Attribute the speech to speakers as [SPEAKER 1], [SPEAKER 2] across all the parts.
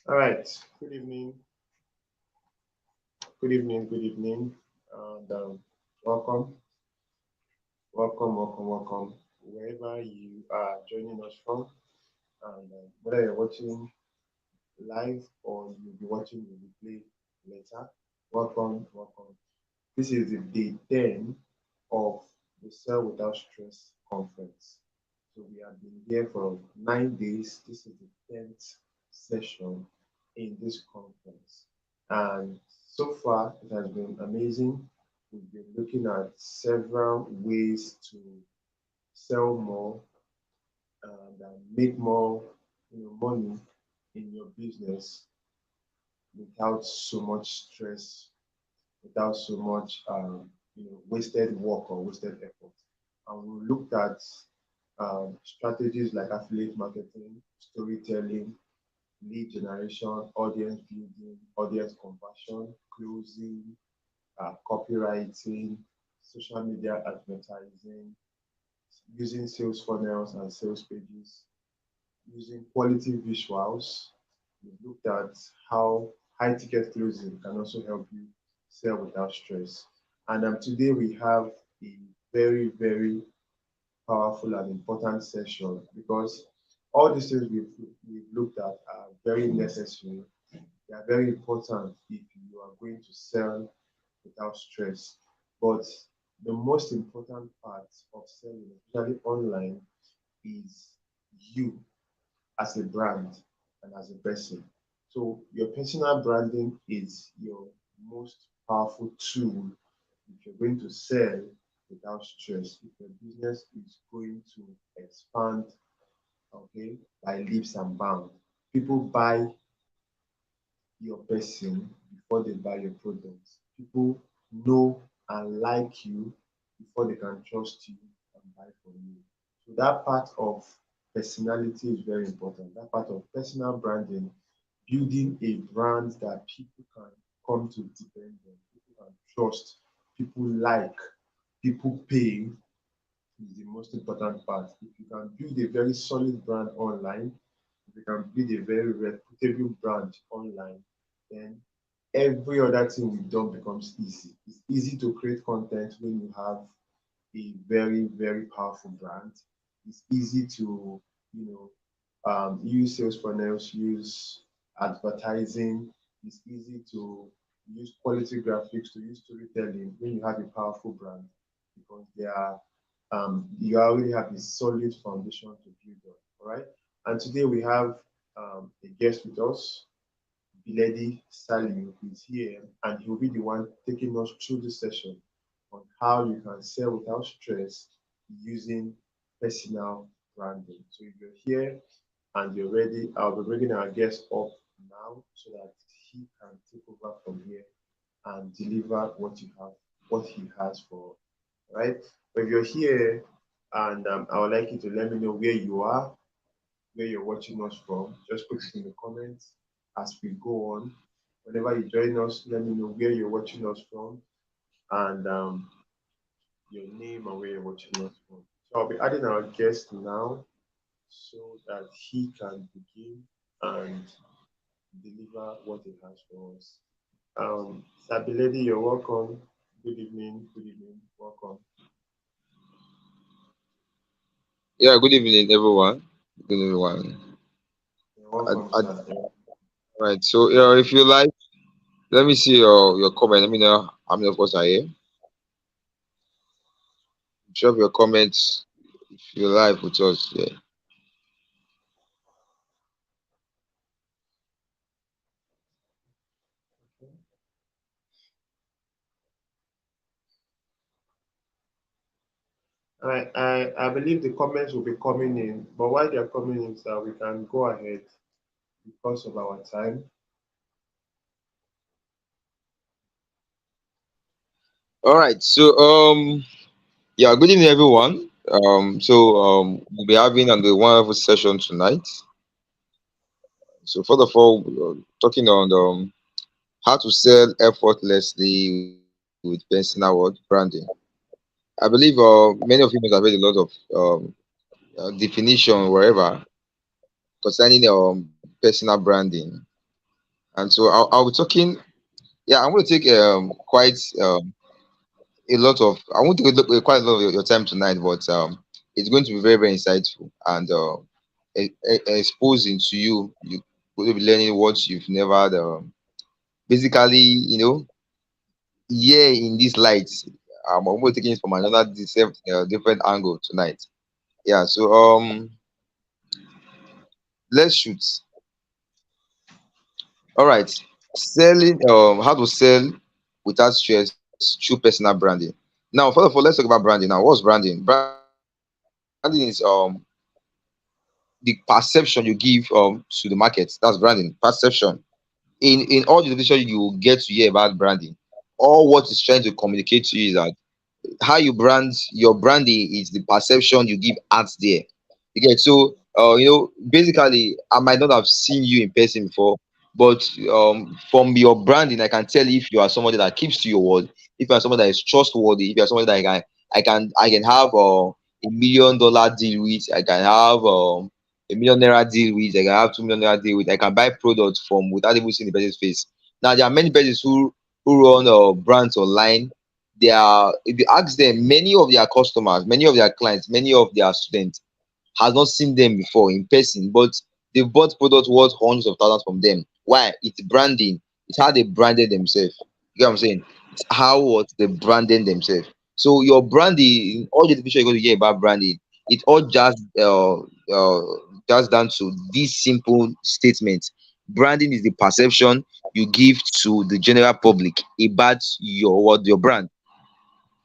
[SPEAKER 1] All right. Good evening. Good evening. Good evening. And welcome, welcome. Wherever you are joining us from, and whether you're watching live or you'll be watching the replay later, welcome. This is the day 10 of the Cell Without Stress conference. So we have been here for 9 days. This is the 10th session in this conference. And so far, it has been amazing. We've been looking at several ways to sell more and make more money in your business without so much stress, without so much wasted work or wasted effort. And we looked at strategies like affiliate marketing, storytelling, lead generation, audience building, audience conversion, closing, copywriting, social media advertising, using sales funnels and sales pages, using quality visuals. We looked at how high ticket closing can also help you sell without stress. And today we have a very powerful and important session because all these things we've looked at are very necessary. They are very important if you are going to sell without stress. But the most important part of selling, especially online, is you as a brand and as a person. So your personal branding is your most powerful tool if you're going to sell without stress, if your business is going to expand, okay, by leaps and bounds. People buy your person before they buy your product. People know and like you before they can trust you and buy from you. So that part of personality is very important. That part of personal branding, building a brand that people can come to depend on, people can trust, people like, people pay is the most important part. If you can build a very solid brand online, if you can build a very reputable brand online, then every other thing we've done becomes easy. It's easy to create content when you have a very powerful brand. It's easy to, you use sales funnels, use advertising. It's easy to use quality graphics, to use storytelling when you have a powerful brand because you already have a solid foundation to build on. All right. And today we have a guest with us, Billeddy Saliu, who is here, and he'll be the one taking us through the session on how you can sell without stress using personal branding. So if you're here and you're ready, I'll be bringing our guest up now so that he can take over from here and deliver what he has for. All right. But if you're here and I would like you to let me know where you are, where you're watching us from. Just put it in the comments as we go on. Whenever you join us, let me know where you're watching us from and your name and where you're watching us from. So I'll be adding our guest now so that he can begin and deliver what he has for us. Sabiledi, you're welcome. Good evening, welcome.
[SPEAKER 2] Yeah, good evening, everyone. Good evening, everyone.
[SPEAKER 1] You're
[SPEAKER 2] I,
[SPEAKER 1] welcome,
[SPEAKER 2] I,
[SPEAKER 1] sir.
[SPEAKER 2] right. So, if you like, let me see your comment. Let me know how many of us are here. Drop your comments if you like with us. Yeah.
[SPEAKER 1] I believe the comments will be coming in, but while they're coming in, sir, we can go ahead because of our time.
[SPEAKER 2] All right. So, yeah. Good evening, everyone. We'll be having the wonderful session tonight. So, first of all, talking on how to sell effortlessly with personal branding. I believe many of you must have read a lot of definition wherever concerning personal branding. And so I'll be talking. Yeah, I'm going to take quite a lot of. I won't take quite a lot of your time tonight, but it's going to be very very insightful and exposing to you. You will be learning what you've never basically, yeah, in this light. I'm going to take it from another different angle tonight. Yeah, so let's shoot. All right. Selling how to sell without stress through personal branding. Now, first of all, let's talk about branding. Now, what's branding? Branding is the perception you give to the market. That's branding. Perception. In all the information you get to hear about branding, all what is trying to communicate to you is that how you brand your branding is the perception you give out there. You get so basically I might not have seen you in person before, but from your branding I can tell if you are somebody that keeps to your word, if you are somebody that is trustworthy, if you are somebody that I can have $1 million deal with, I can have a 1 million naira deal with, I can have 2 million naira deal with, I can buy products from without even seeing the person's face. Now there are many persons who run brands online. They are, if you ask them, many of their customers, many of their clients, many of their students has not seen them before in person, but they bought products worth hundreds of thousands from them. Why? It's branding. It's how they branded themselves. You get what I'm saying? It's how what they branded themselves. So your branding, all the information you're going to hear about branding, it all just down to this simple statement. Branding is the perception you give to the general public about your brand.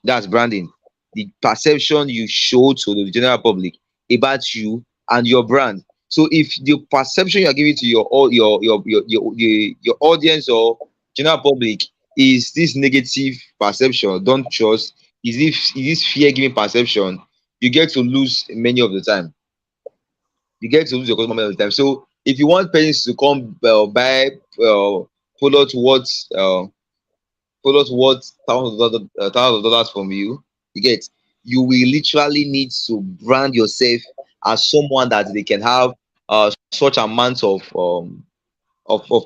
[SPEAKER 2] That's branding. The perception you show to the general public about you and your brand. So if the perception you are giving to your audience or general public is this negative perception, don't trust, is this fear giving perception, you get to lose many of the time. You get to lose your customer many of the time. So if you want persons to come buy product worth thousands of dollars from you, you get, you will literally need to brand yourself as someone that they can have such amount of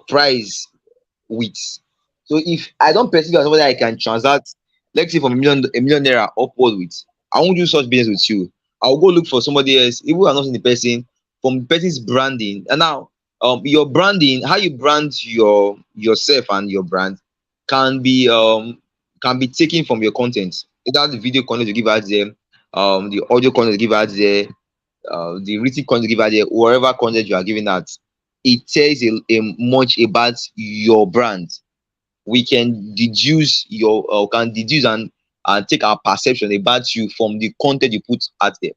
[SPEAKER 2] price with. So if I don't perceive you as somebody I can transact, let's say from a million naira upward with, I won't do such business with you. I'll go look for somebody else, even if I'm not seeing the person, from the person's branding. And now, your branding, how you brand yourself and your brand can be taken from your content. Either the video content you give out there, the audio content you give out there, the written content you give out there, whatever content you are giving out, it tells a much about your brand. We can deduce and take our perception about you from the content you put out there.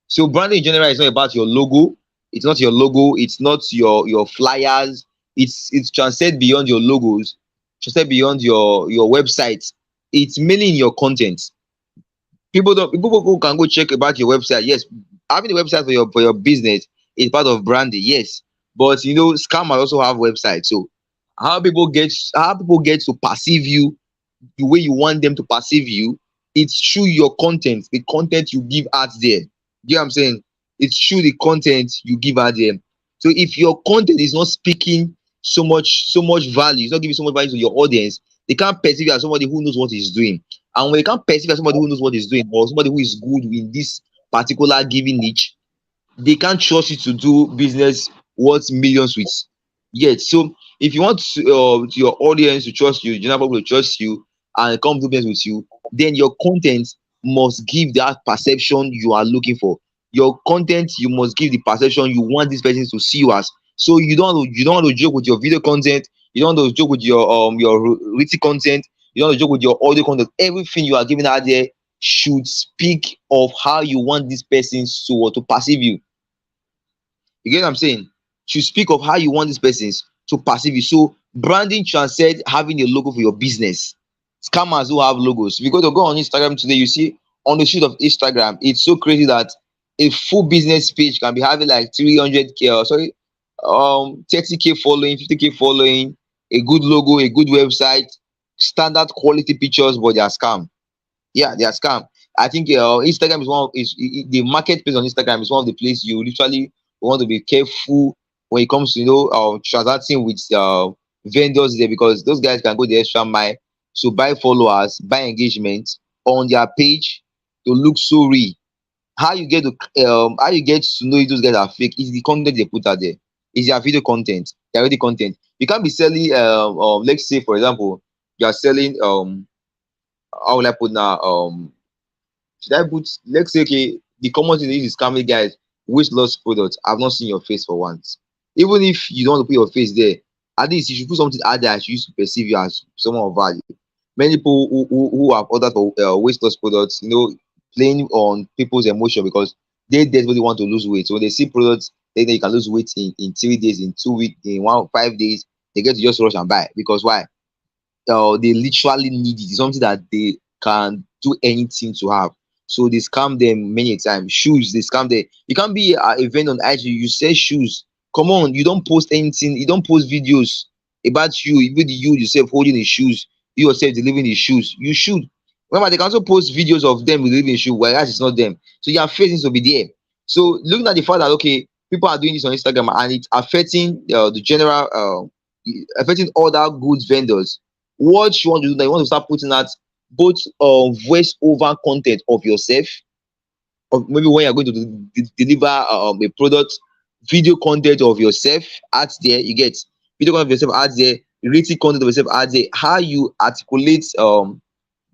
[SPEAKER 2] So branding in general is not about your logo. It's not your logo. It's not your flyers. It's transcend beyond your logos, transcend beyond your website. It's mainly in your content. People who can go check about your website. Yes, having a website for your business is part of branding. Yes, but scammers also have websites. So how people get to perceive you the way you want them to perceive you, it's through your content, the content you give out there. You know what I'm saying? It's through the content you give out there. So if your content is not speaking so much value, it's not giving so much value to your audience, they can't perceive you as somebody who knows what he's doing. And when they can't perceive you as somebody who knows what he's doing or somebody who is good in this particular given niche, they can't trust you to do business worth millions with. Yet, so if you want your audience to trust you, general public to trust you, and come do business with you, then your content must give that perception you are looking for. Your content, you must give the perception you want this person to see you as. So you don't want to joke with your video content. You don't want to joke with your written content. You don't want to joke with your audio content. Everything you are giving out there should speak of how you want this person to perceive you. You get what I'm saying? To speak of how you want these persons to perceive you. So branding transcends having a logo for your business. Scammers who have logos. If you go on Instagram today, you see on the sheet of Instagram, it's so crazy that a full business page can be having like 300k or sorry, 30k following, 50k following, a good logo, a good website, standard quality pictures, but they are scam. Yeah, they are scam. I think Instagram is the marketplace on Instagram is one of the places you literally want to be careful when it comes to transacting with vendors there, because those guys can go the extra mile to buy followers, buy engagement on their page to look so real. How you get to know if those guys are fake is the content they put out there. Is their video content, their already content. You can't be selling let's say for example, you are selling how will I put now, should I put, let's say, okay, the common thing is scamming guys, weight loss products. I've not seen your face for once. Even if you don't want to put your face there, at least you should put something out there that used to perceive you as someone of value. Many people who have ordered for weight loss products, playing on people's emotion because they desperately want to lose weight. So when they see products, they think you can lose weight in 3 days, in 2 weeks, in 5 days, they get to just rush and buy. Because why? They literally need it. It's something that they can do anything to have. So they scam them many times. Shoes, they scam them. You can't be an event on IG, you sell shoes. Come on, you don't post anything, you don't post videos about you, even you yourself holding the shoes, you yourself delivering the shoes. You should. Remember, they can also post videos of them delivering the shoe, whereas it's not them. So your face needs to be there. So looking at the fact that okay, people are doing this on Instagram and it's affecting the general affecting other goods vendors. What you want to do now, you want to start putting out both voice over content of yourself, or maybe when you're going to deliver a product, video content of yourself out there. You get video content of yourself out there, written content of yourself out there. How you articulate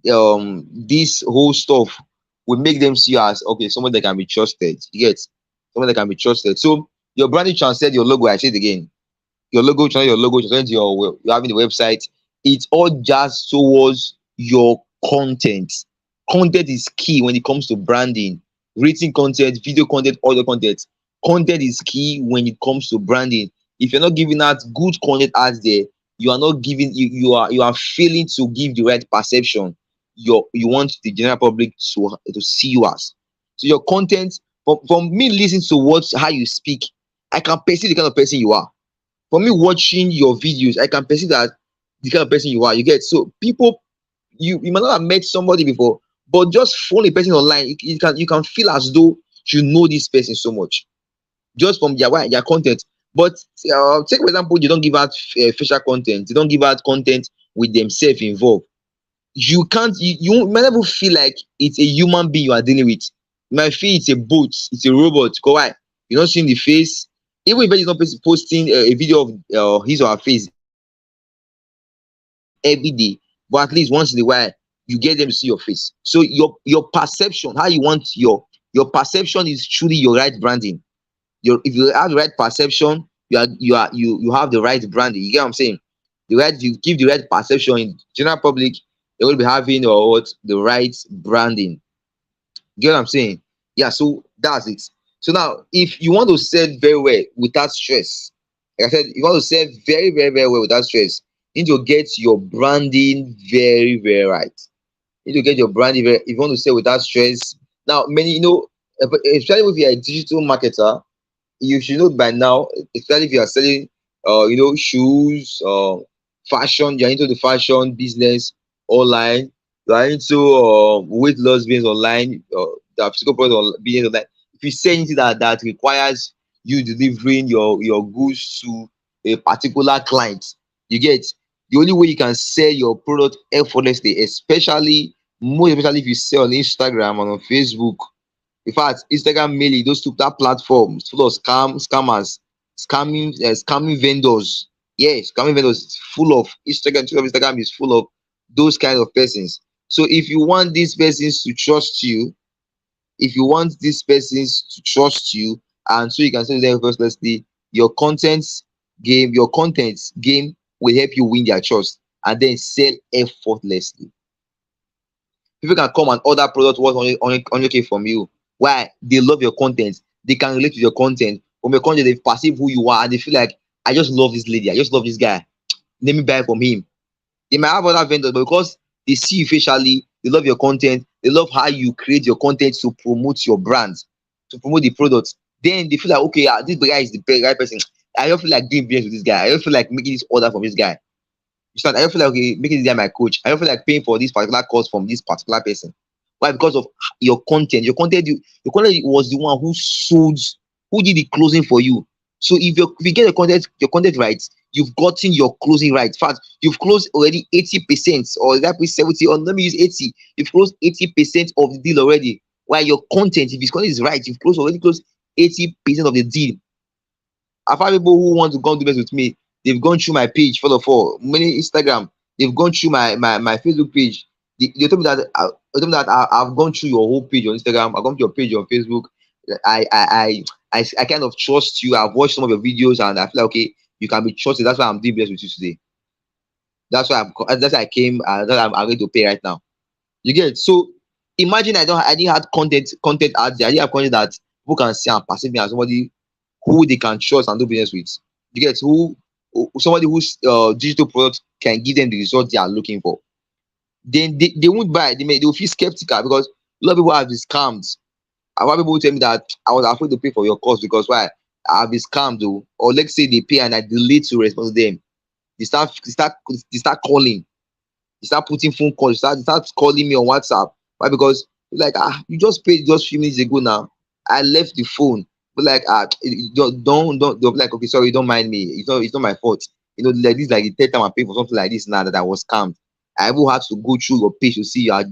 [SPEAKER 2] this whole stuff will make them see you as okay, someone that can be trusted. You get someone that can be trusted. So your branding transcend your logo. I say it again, your logo, change your logo, change you're having the website. It's all just towards your content. Content is key when it comes to branding. Written content, video content, audio content. Content is key when it comes to branding. If you're not giving out good content out there, you are not giving you are failing to give the right perception you want the general public to see you as. So your content, from me listening to how you speak, I can perceive the kind of person you are. For me watching your videos, I can perceive that the kind of person you are. You get, so people, you might not have met somebody before, but just follow a person online, you can feel as though you know this person so much just from their content. But take for example, you don't give out facial content, you don't give out content with themselves involved. You can't, you might never feel like it's a human being you are dealing with. You might feel it's a bot, it's a robot. Go why? You're not seeing the face. Even if he's not posting a video of his or her face every day, but at least once in a while you get them to see your face. So your perception, how you want your perception is truly your right branding. If you have the right perception, you have the right branding. You get what I'm saying? You give the right perception in general public, they will be having or what the right branding. You get what I'm saying? Yeah, so that's it. So now, if you want to sell very well without stress, like I said, you want to sell very, very, very well without stress, you need to get your branding very, very right. You need to get your branding very, if you want to sell without stress. Now, many, especially if you're a digital marketer, you should know by now, especially if you are selling shoes, fashion, you're into the fashion business online, you're into weight loss business online, the physical product business online. If you say anything that requires you delivering your goods to a particular client, you get, the only way you can sell your product effortlessly, most especially if you sell on Instagram and on Facebook. In fact, Instagram mainly, those two that platforms full of scammers, scamming vendors. Yes, scamming vendors is full of Instagram is full of those kind of persons. So if you want these persons to trust you, and so you can sell them effortlessly, your content game will help you win their trust and then sell effortlessly. People can come and order products worth 100K from you. Why? They love your content. They can relate to your content. From your content, they perceive who you are and they feel like, I just love this lady, I just love this guy. Let me buy from him. They might have other vendors, but because they see you facially, they love your content, they love how you create your content to promote your brand, to promote the products. Then they feel like, okay, this guy is the right person. I don't feel like doing business with this guy. I don't feel like making this order from this guy. I don't feel like, okay, making this guy my coach. I don't feel like paying for this particular course from this particular person. Why? Because of your content. Your content was the one who did the closing for you. So if you get your content right, you've gotten your closing right. In fact, you've closed already 80%, or that be 70, or let me use 80. You've closed 80% of the deal already. While your content, if your content is right, you've already closed 80% of the deal. I've had people who want to come do business with me. They've gone through my page, first of all, many Instagram. They've gone through my Facebook page. They told me that I've gone through your whole page on Instagram. I've gone to your page on Facebook. I kind of trust you. I've watched some of your videos and I feel like, okay, you can be trusted. That's why I'm doing business with you today. That's why I came. That I'm going to pay right now. You get it? So imagine I didn't have content out there. I didn't have content that people can see and perceive me as somebody who they can trust and do business with. You get somebody whose digital product can give them the result they are looking for. Then they won't buy. They will feel skeptical because a lot of people have been scammed. I've had people tell me that I was afraid to pay for your course because why? I've been scammed though. Or let's say they pay and I delay to respond to them. They start calling. You start putting phone calls, you start calling me on WhatsApp. Why? Because like you just paid just few minutes ago now. I left the phone. But like don't like, okay, sorry, don't mind me. It's not my fault. Like this, like the third time I pay for something like this now that I was scammed. I even had to go through your page to see you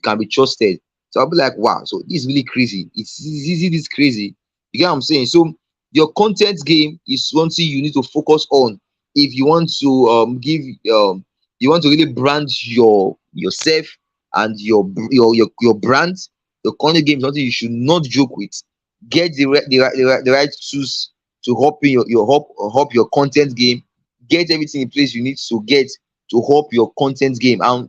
[SPEAKER 2] can be trusted. So I'll be like, wow, so this is really crazy. It's easy, this crazy. You get what I'm saying? So your content game is something you need to focus on if you want to give you want to really brand yourself and your brand. The content game is something you should not joke with. Get the right tools to help in help your content game. Get everything in place you need to get to help your content game, and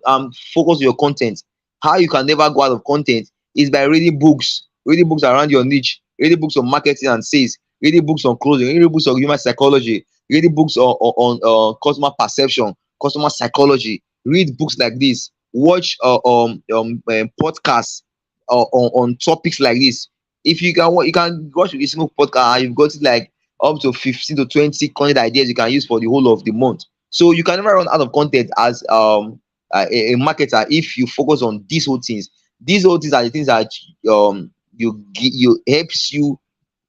[SPEAKER 2] focus on your content. How you can never go out of content is by reading books around your niche, reading books on marketing and sales, reading books on clothing, reading books on human psychology, reading books on customer perception, customer psychology. Read books like this. Watch podcasts on topics like this. If you can watch a single podcast and you've got it like up to 15 to 20 content ideas you can use for the whole of the month. So you can never run out of content as a marketer if you focus on these whole things. These whole things are the things that you helps you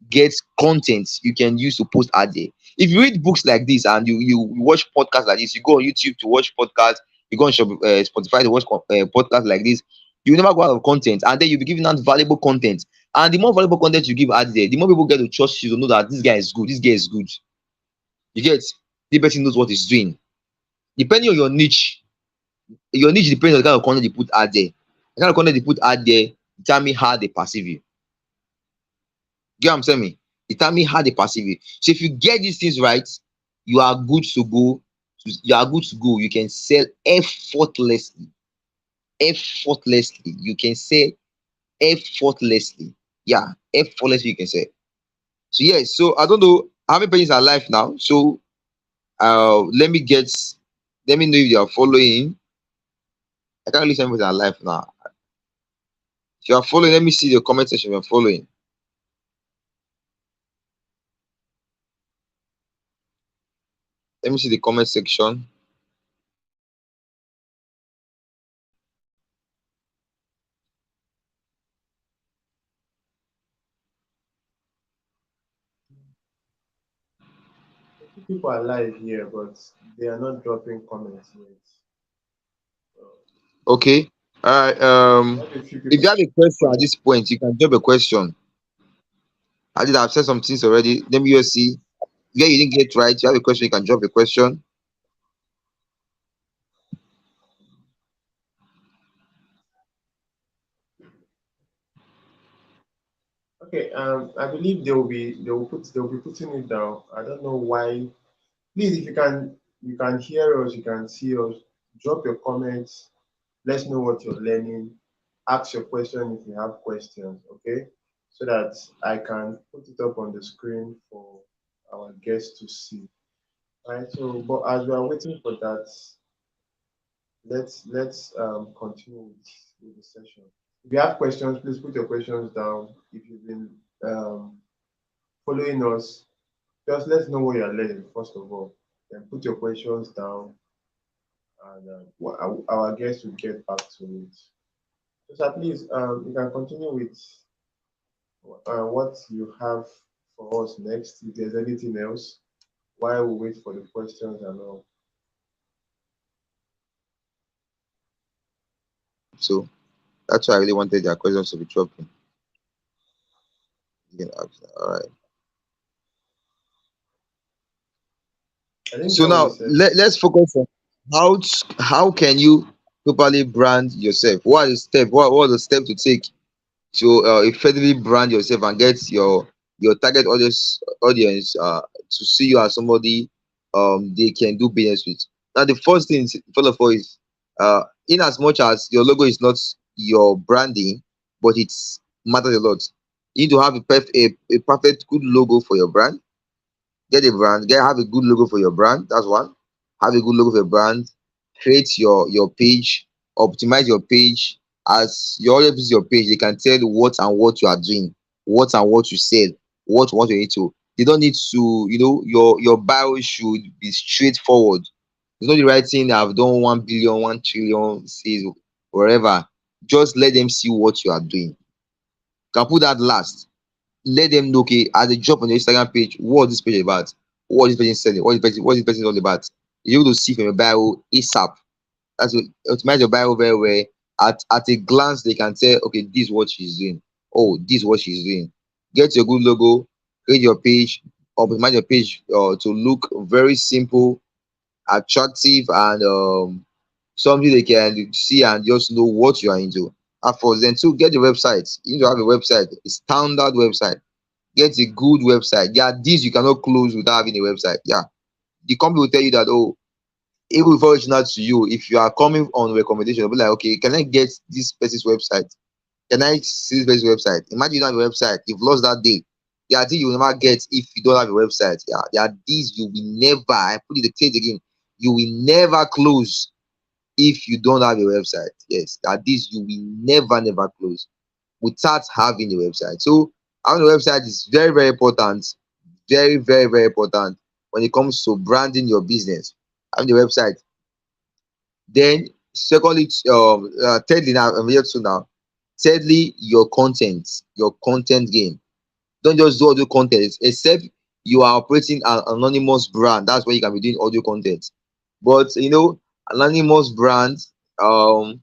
[SPEAKER 2] get content you can use to post out there. If you read books like this and you watch podcasts like this, you go on YouTube to watch podcasts, you go on Spotify to watch podcasts like this, you will never go out of content, and then you'll be giving out valuable content. And the more valuable content you give out there, the more people get to trust you to know that this guy is good, this guy is good. You get the person knows what he's doing. Depending on your niche depends on the kind of content you put out there. The kind of content you put out there determine how they perceive you. Get what I'm saying? Me? Determine how they perceive you. So if you get these things right, you are good to go. You are good to go. You can sell effortlessly. Effortlessly. You can sell effortlessly. Yeah, effortlessly you can sell. So yes, so I don't know how many pages are live now. So let me know if you are following. I can't really see anybody are live now. If you are following, let me see the comment section if you're following. Let me see the comment section.
[SPEAKER 1] People are live here, but they are not dropping comments yet. So,
[SPEAKER 2] Okay. All right.
[SPEAKER 1] we have a few
[SPEAKER 2] If
[SPEAKER 1] people.
[SPEAKER 2] you have a question at this point, you can drop a question. I did have said some things already. Let me just see. Yeah, you didn't get right. You have a question, you can drop a question.
[SPEAKER 1] Okay, I believe they will be putting it down. I don't know why. Please, if you can hear us, you can see us. Drop your comments. Let's know what you're learning. Ask your question if you have questions. Okay, so that I can put it up on the screen for our guests to see. Right. So, but as we are waiting for that, let's continue with the session. If you have questions, please put your questions down. If you've been following us, just let's know what you're learning first of all. Then put your questions down, and our guests will get back to it. So, sir, please, you can continue with what you have for us next. If there's anything else, while we wait for the questions and all.
[SPEAKER 2] So that's why I really wanted their questions to be dropping. You can ask. All right.
[SPEAKER 1] I think
[SPEAKER 2] So
[SPEAKER 1] you already
[SPEAKER 2] now
[SPEAKER 1] said it.
[SPEAKER 2] let's focus on how can you properly brand yourself? What are the steps? What are the steps to take to effectively brand yourself and get your target audience to see you as somebody they can do business with. Now the first thing first of all is in as much as your logo is not your branding, but it's matters a lot. You need to have a perfect good logo for your brand. Get a brand, have a good logo for your brand. That's one. Have a good logo for your brand. Create your page, optimize your page. As your audience visits your page, they can tell what you are doing, what and what you sell, what you need to. They don't need to, your bio should be straightforward. It's not the right thing. I've done 1 billion, 1 trillion sales, wherever. Just let them see what you are doing. You can put that last. Let them know, okay, as they drop on your Instagram page, what this page about, what this person selling, what this person is all about. You're able to see from your bio ASAP. That's what optimize your bio very well. At a glance, they can tell, okay, this is what she's doing. Oh, this is what she's doing. Get your good logo, create your page, optimize your page to look very simple, attractive, and something they can see and just know what you are into. And for then to get your website, you need to have a website, a standard website. Get a good website. Yeah, this you cannot close without having a website. Yeah, the company will tell you that, oh, even before reaching out to you, if you are coming on recommendation, they'll be like, okay, can I get this person's website? Can I see this person's website? Imagine you don't have a website, you've lost that day. There are things you will never get if you don't have a website. Yeah, there are things you will never, I put it the case again, you will never close if you don't have a website. Yes, there are things you will never close without having a website. So having a website is very important, very important when it comes to branding your business. Having a website. Then secondly, thirdly, now I'm here to now. Thirdly, your content game. Don't just do audio content, except you are operating an anonymous brand. That's where you can be doing audio content. But anonymous brand, um,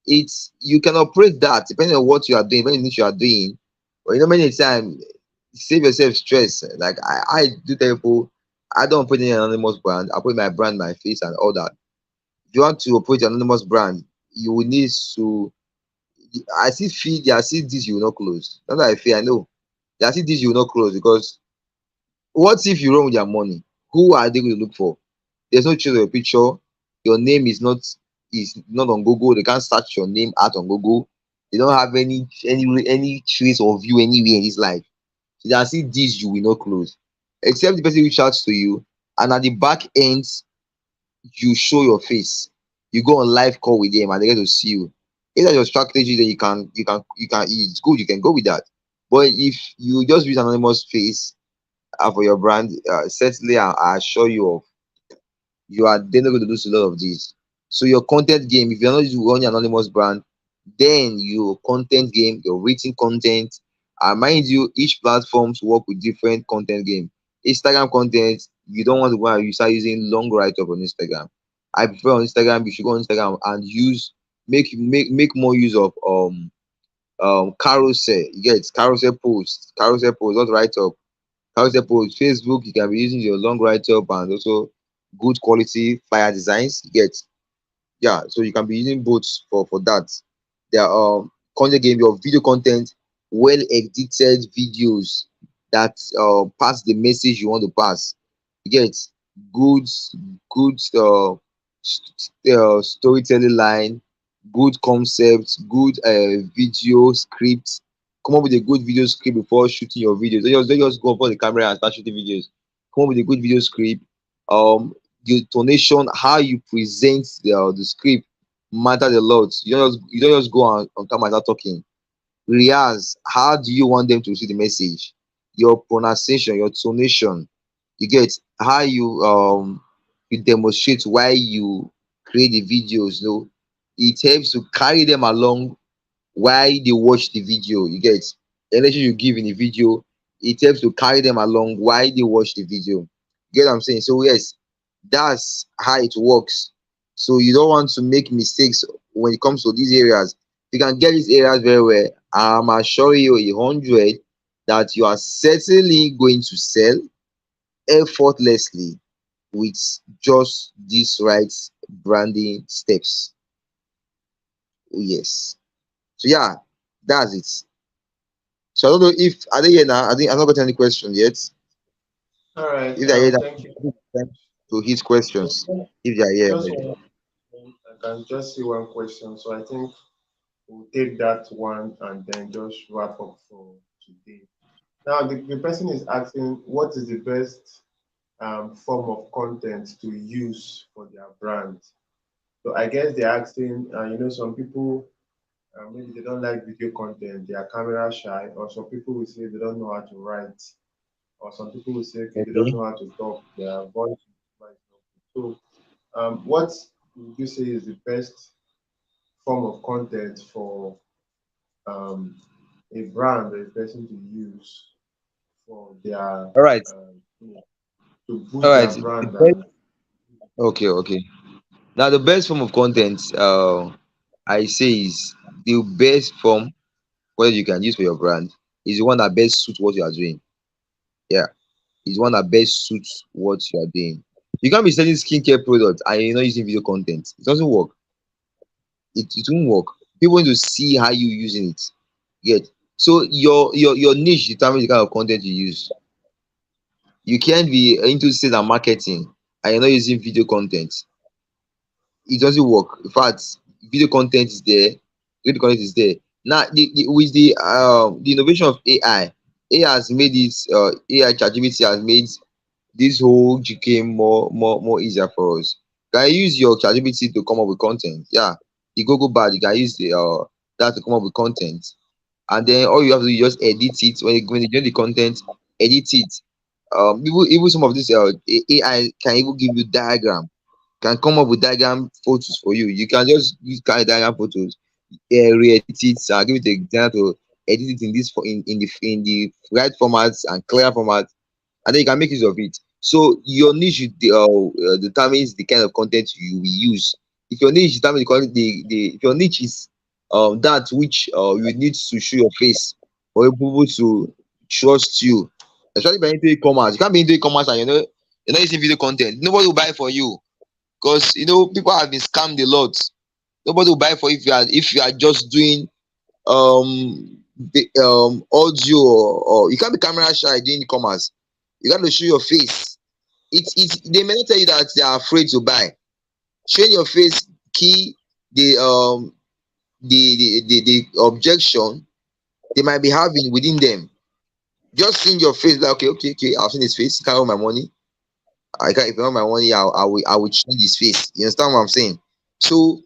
[SPEAKER 2] it's you can operate that depending on what you are doing, what you are doing. But many times save yourself stress. Like I do tell people, I don't put in an anonymous brand. I put my brand, my face, and all that. If you want to operate an anonymous brand, you will need to. I see feel there are still this you will not close. That's what I feel. I know there are still this you will not close because what if you run with their money? Who are they going to look for? There's no trace of your picture. Your name is not on Google. They can't search your name out on Google. They don't have any trace of you anywhere in this life. So there are still this you will not close. Except the person reach out to you and at the back end you show your face. You go on live call with them and they get to see you. If that's your strategy, then it's good, you can go with that. But if you just use anonymous face for your brand, certainly I assure you of you are then not going to lose a lot of these. So your content game, if you're not running an anonymous brand, then your content game, your written content, mind you, each platforms work with different content game. Instagram content, you don't want to go and you start using long write-up on Instagram. I prefer on Instagram, you should go on Instagram and make more use of carousel. You get carousel posts, not write up. Carousel post, Facebook, you can be using your long write up and also good quality fire designs. You get, yeah, so you can be using both for that. There are content game, your video content, well edited videos that pass the message you want to pass. You get good good storytelling line, good concepts, good video script. Come up with a good video script before shooting your videos. Don't just go upon the camera and start shooting videos. Come up with a good video script. The tonation, how you present the script matters a lot. You don't just go on camera and start talking. Rehearse. How do you want them to see the message? Your pronunciation, your tonation. You get how you demonstrate why you create the videos. It helps to carry them along while they watch the video. You get the energy you give in the video it helps to carry them along while they watch the video. Get what I'm saying? So yes, that's how it works. So you don't want to make mistakes when it comes to these areas. You can get these areas very well. I'm assuring you 100 that you are certainly going to sell effortlessly with just these right branding steps. Oh, yes. So yeah, that's it. So I don't know if are they here now? I think I've not got any question yet.
[SPEAKER 1] All right.
[SPEAKER 2] If they're here,
[SPEAKER 1] Thank you.
[SPEAKER 2] to his
[SPEAKER 1] So
[SPEAKER 2] questions. If they're here
[SPEAKER 1] just
[SPEAKER 2] already.
[SPEAKER 1] one, I can just see one question. So I think we'll take that one and then just wrap up for today. Now, the person is asking, what is the best form of content to use for their brand? So I guess they're asking, some people, maybe they don't like video content, they are camera shy, or some people will say they don't know how to write, or some people will say, okay, they don't
[SPEAKER 2] Okay.
[SPEAKER 1] know how to talk, their voice is quite low. So, what would you say is the best form of content for um, a brand or a person to use for their
[SPEAKER 2] All right.
[SPEAKER 1] to
[SPEAKER 2] All
[SPEAKER 1] boost
[SPEAKER 2] right.
[SPEAKER 1] their
[SPEAKER 2] The
[SPEAKER 1] brand
[SPEAKER 2] best,
[SPEAKER 1] and
[SPEAKER 2] okay, okay. Now the best form of content I say is the best form what you can use for your brand is the one that best suits what you are doing. Yeah. Is one that best suits what you are doing. You can't be selling skincare products and you're not using video content. It doesn't work. It won't work. People want to see how you using it. Get so your niche determines the kind of content you use. You can't be into sales and marketing and you're not using video content. It doesn't work. In fact, video content is there, video content is there. Now with the innovation of AI, AI has made it AI ChatGPT has made this whole GK more easier for us. You can use your ChatGPT to come up with content. Yeah, the Google bar, you can use the that to come up with content, and then all you have to do is just edit it when you get the content, edit it. Even some of this AI can even give you diagram, can come up with diagram photos for you. You can just use kind of diagram photos, re-edit it, give it a designer to edit it in this in the right formats and clear format, and then you can make use of it. So your niche determines the kind of content you will use. If your niche determines the content, if your niche is that which you need to show your face for people to trust you, especially if you're into e-commerce. You can't be into e-commerce and you're not using video content. Nobody will buy for you because people have been scammed a lot. Nobody will buy for if you are just doing audio, or you can't be camera shy doing e-commerce. You got to show your face. They may not tell you that they are afraid to buy. Showing your face key the objection they might be having within them. Just seeing your face, like okay, I've seen his face. He can't hold my money. I can't. If you want my money, I will change his face. You understand what I'm saying? So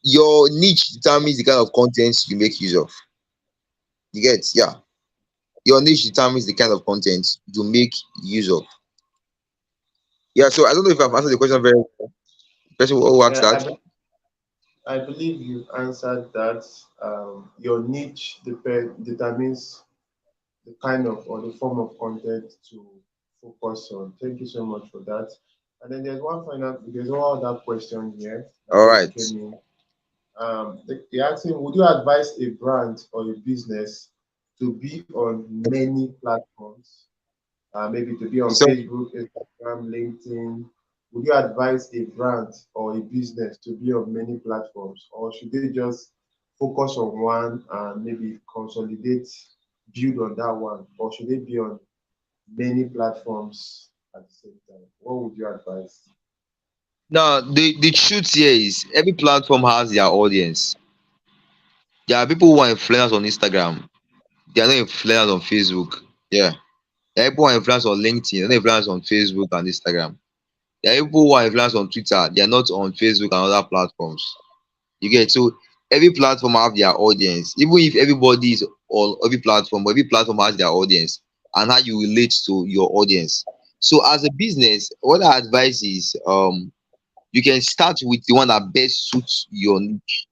[SPEAKER 2] your niche determines the kind of content you make use of. You get, yeah. Your niche determines the kind of content you make use of. Yeah. So I don't know if
[SPEAKER 1] all
[SPEAKER 2] I've
[SPEAKER 1] right.
[SPEAKER 2] answered the question very well. The person who asked
[SPEAKER 1] Yeah,
[SPEAKER 2] that.
[SPEAKER 1] I believe you've answered that. Your niche determines the kind of or the form of content to focus on. Thank you so much for that. And then there's one other question here that
[SPEAKER 2] All
[SPEAKER 1] just
[SPEAKER 2] right.
[SPEAKER 1] came in. They're asking, would you advise a brand or a business to be on many platforms? Maybe to be on
[SPEAKER 2] So
[SPEAKER 1] Facebook, Instagram, LinkedIn. Would you advise a brand or a business to be on many platforms, or should they just focus on one and maybe consolidate, build on that one, or should they be on many platforms at the same time? What would you advise?
[SPEAKER 2] now the truth here is every platform has their audience. There are people who are influencers on Instagram. They are not influencers on Facebook. Yeah. There are people who are influencers on LinkedIn. They're not influencers on Facebook and Instagram. There are people who are influencers on Twitter. They are not on Facebook and other platforms. You get, so every platform have their audience. Even if everybody is on every platform, but every platform has their audience and how you relate to your audience. So as a business, what I advise is you can start with the one that best suits your niche,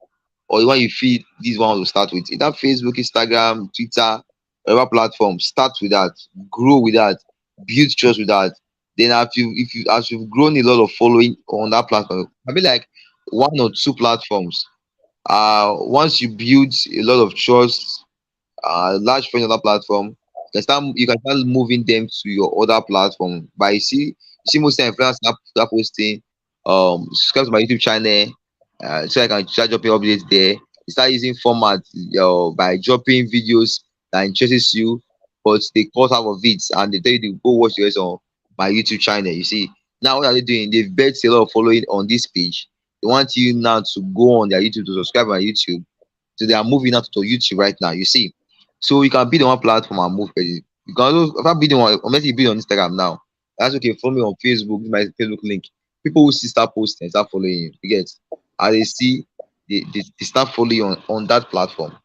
[SPEAKER 2] or the one you feel this one to start with. Either Facebook, Instagram, Twitter. whatever platform, start with that, grow with that, build trust with that. Then after you, if you as you've grown a lot of following on that platform, maybe like one or two platforms. Once you build a lot of trust, large friends on that platform, you can start moving them to your other platform. But you see most time influencers start posting, subscribe to my YouTube channel, so I can start dropping updates there. You start using format by dropping videos that interests you, but they cut out of it and they tell you to go watch the rest on my YouTube channel. You see, now what are they doing? They've bet a lot of following on this page. They want you now to go on their YouTube to subscribe on YouTube. So they are moving out to YouTube right now. You see, so you can be on one platform and move crazy. You can also if I be on unless you be on Instagram now. That's okay. Follow me on Facebook. This is my Facebook link. People who see start posting, start following you. You get as they see they start following you on that platform.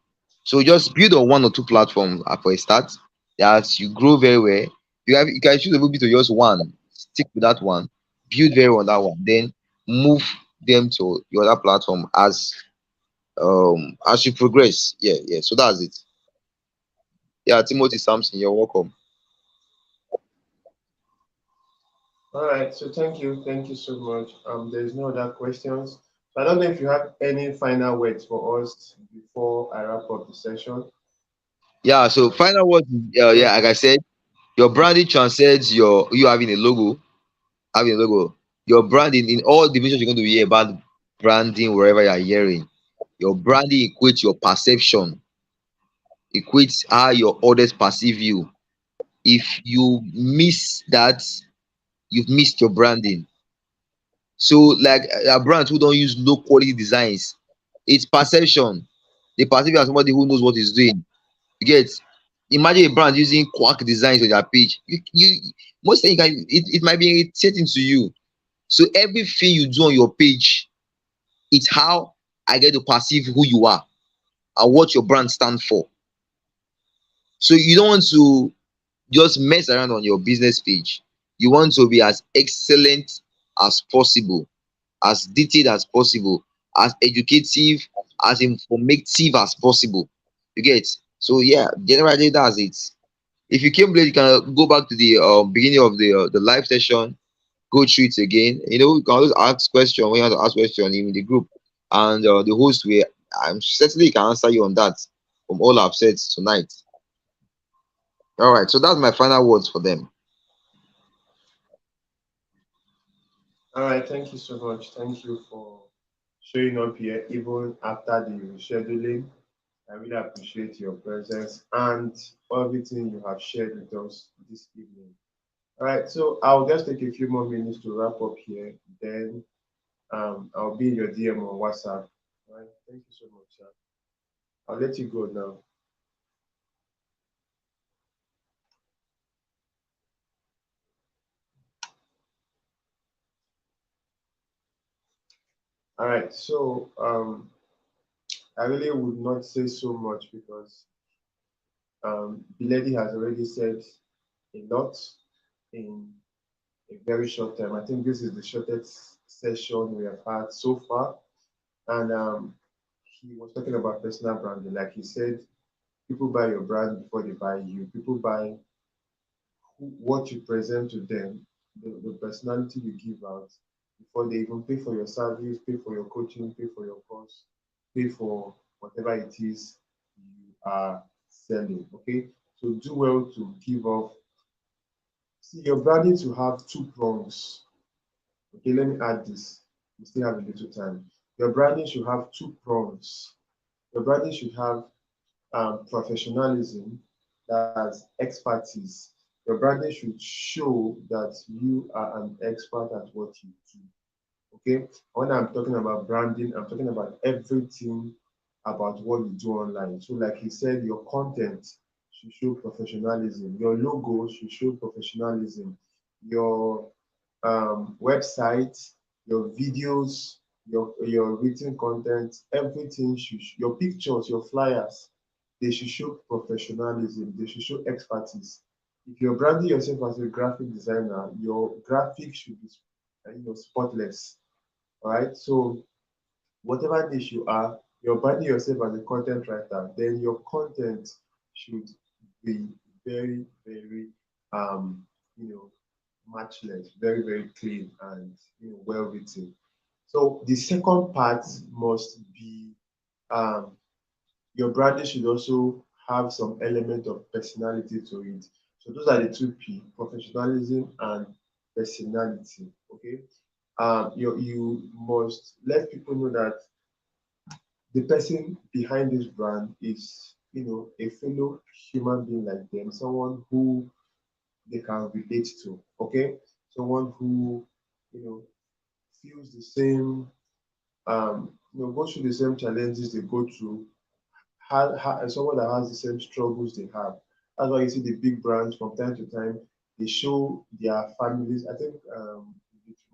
[SPEAKER 2] So just build on one or two platforms for a start. As you grow very well, you can choose a little bit to just one. Stick with that one. Build very well on that one. Then move them to your other platform as you progress. Yeah, yeah. So that's it. Yeah, Timothy Samson, you're welcome.
[SPEAKER 1] All right, so thank you so much. There's no other questions. So I don't know if you have any final words for us before I wrap up the session.
[SPEAKER 2] Yeah, so
[SPEAKER 1] Uh,
[SPEAKER 2] final word, yeah,
[SPEAKER 1] so
[SPEAKER 2] like I said, your branding transcends you having a logo, having a logo. Your branding in all divisions you're going to hear about branding wherever you're hearing. Your branding equates your perception, equates how your others perceive you. If you miss that, you've missed your branding. So, like brands who don't use low quality designs, it's perception. They perceive you as somebody who knows what he's doing. You get imagine a brand using quack designs on their page. You most time you can it might be irritating to you. So everything you do on your page, it's how I get to perceive who you are and what your brand stand for. So you don't want to just mess around on your business page. You want to be as excellent as possible, as detailed as possible, as educative, as informative as possible. You get so yeah, generally that's it. If you came late, you can go back to the beginning of the live session, go through it again. You can always ask question when you have to ask question in the group, and the host will. I'm certainly can answer you on that from all I've said tonight. All right, so that's my final words for them.
[SPEAKER 1] all right, thank you so much. Thank you for showing up here even after the rescheduling. I really appreciate your presence and everything you have shared with us this evening. All right, so I'll just take a few more minutes to wrap up here. Then I'll be in your DM on WhatsApp. All right, thank you so much, sir. I'll let you go now. All right, so I really would not say so much because Billeddy has already said a lot in a very short time. I think this is the shortest session we have had so far. And he was talking about personal branding. Like he said, people buy your brand before they buy you. People buy what you present to them, the personality you give out, before they even pay for your service, pay for your coaching, pay for your course, pay for whatever it is you are selling. Okay. So do well to give off. See, your branding to have two prongs. Okay, let me add this. We still have a little time. Your branding should have two prongs. Your branding should have professionalism, that's expertise. Your branding should show that you are an expert at what you do. Okay, when I'm talking about branding, I'm talking about everything about what you do online. So, like he said, your content should show professionalism, your logo should show professionalism, your website, your videos, your written content, everything should your pictures, your flyers, they should show professionalism, they should show expertise. If you're branding yourself as a graphic designer, your graphics should be spotless. All right. So whatever niche you are, you're branding yourself as a content writer, then your content should be very, very, um, you know, matchless, very, very clean and well written. So the second part must be, um, your branding should also have some element of personality to it. So those are the two P: professionalism and personality. Okay. You must let people know that the person behind this brand is, a fellow human being like them, someone who they can relate to. Okay. Someone who, you know, feels the same, goes through the same challenges they go through, someone that has the same struggles they have. That's why you see the big brands from time to time, they show their families. I think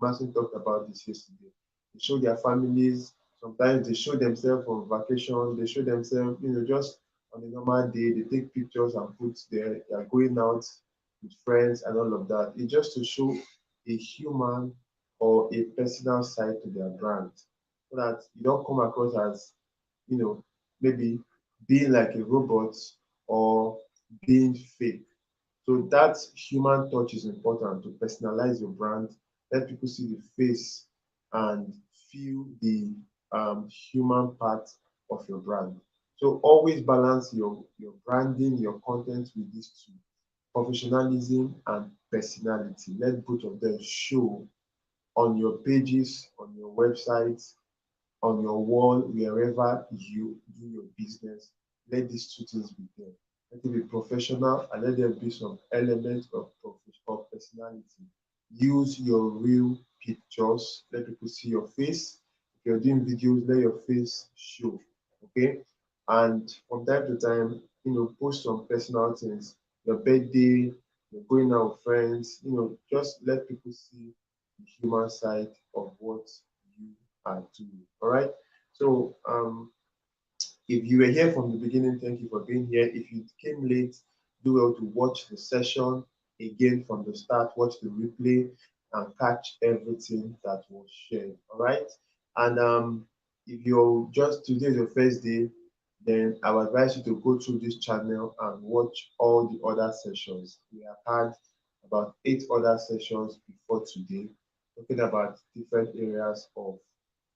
[SPEAKER 1] Martin talked about this yesterday. They show their families. Sometimes they show themselves on vacation. They show themselves, just on a normal day. They take pictures and put there. They are going out with friends and all of that. It's just to show a human or a personal side to their brand, so that you don't come across as, you know, maybe being like a robot or being fake. So that human touch is important to personalize your brand, let people see the face and feel the human part of your brand. So always balance your branding, your content with these two: professionalism and personality. Let both of them show on your pages, on your website, on your wall, wherever you do your business. Let these two things be there. Let it be professional and let there be some element of personality. Use your real pictures. Let people see your face. If you're doing videos, let your face show. Okay. And from time to time, post some personal things. Your birthday, you're going out with friends, just let people see the human side of what you are doing. All right. So if you were here from the beginning, thank you for being here. If you came late, do well to watch the session again from the start, watch the replay, and catch everything that was shared. All right. And if you're just today is your first day, then I would advise you to go through this channel and watch all the other sessions. We have had about 8 other sessions before today, talking about different areas of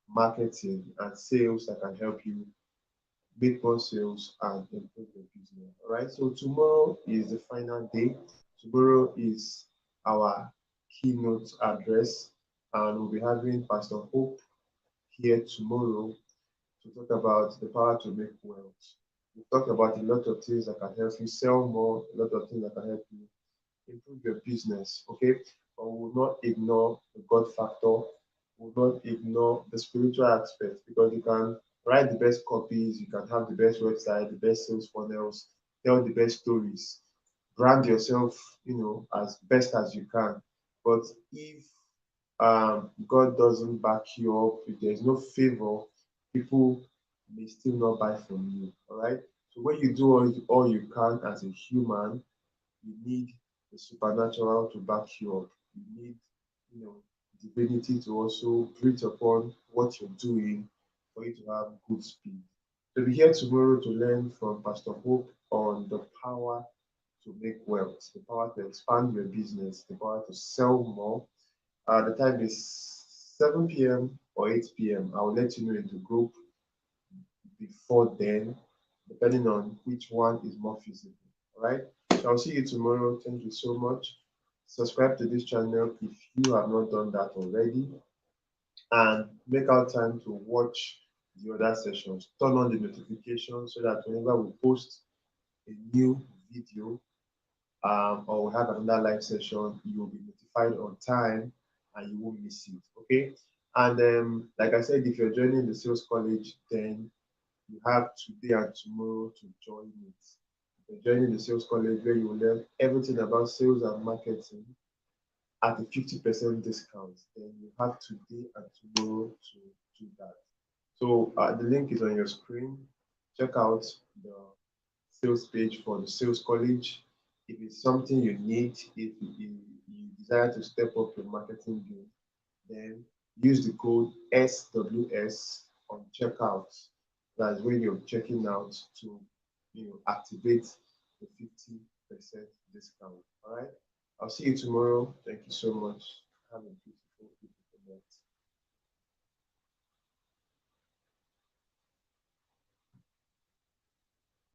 [SPEAKER 1] marketing and sales that can help you make more sales and improve your business. All right. So tomorrow is the final day. Tomorrow is our keynote address, and we'll be having Pastor Hope here tomorrow to talk about the power to make wealth. We talked about a lot of things that can help you sell more, a lot of things that can help you improve your business. Okay. But we will not ignore the God factor. We will not ignore the spiritual aspect, because you can write the best copies, you can have the best website, the best sales funnels, tell the best stories, brand yourself, as best as you can. But if God doesn't back you up, if there's no favor, people may still not buy from you. All right. So when you do all you can as a human, you need the supernatural to back you up. You need, divinity to also breathe upon what you're doing for you to have good speed. So be here tomorrow to learn from Pastor Hope on the power to make wealth, the power to expand your business, the power to sell more. The time is 7 p.m. or 8 p.m. I will let you know in the group before then, depending on which one is more feasible. All right. So I'll see you tomorrow. Thank you so much. Subscribe to this channel if you have not done that already, and make out time to watch the other sessions. Turn on the notifications so that whenever we post a new video, or we have another live session, you will be notified on time and you won't miss it. Okay. And like I said, if you're joining the sales college, then you have today and tomorrow to join it. You're joining the sales college where you will learn everything about sales and marketing at a 50% discount. Then you have today and tomorrow to do that. So the link is on your screen. Check out the sales page for the sales college. If it's something you need, if you desire to step up your marketing game, then use the code SWS on checkout. That's when you're checking out to activate the 50 discount. All right. I'll see you tomorrow. Thank you so much.